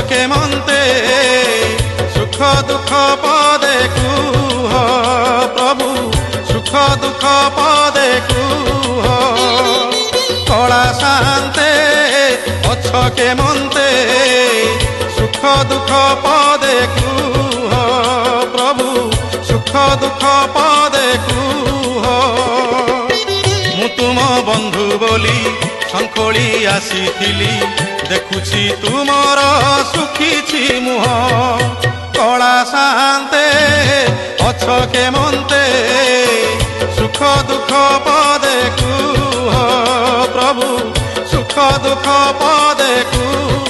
কে মন্তে সুখ দুঃখ পদে কুহ প্রভু সুখ দুঃখ পদে কুহ কলা শান্তে অছ কে মন্তে সুখ দুঃখ পদে কুহ প্রভু সুখ দুঃখ পদে কুহ মু তুম বন্ধু বলি শঙ্খলি আসিছিলি দেখুছি তুমর সুখিছি মুহ কলা শান্তে অছ কে মন্তে সুখ দুঃখ পদে কুহ প্রভু সুখ দুঃখ পদে কুহ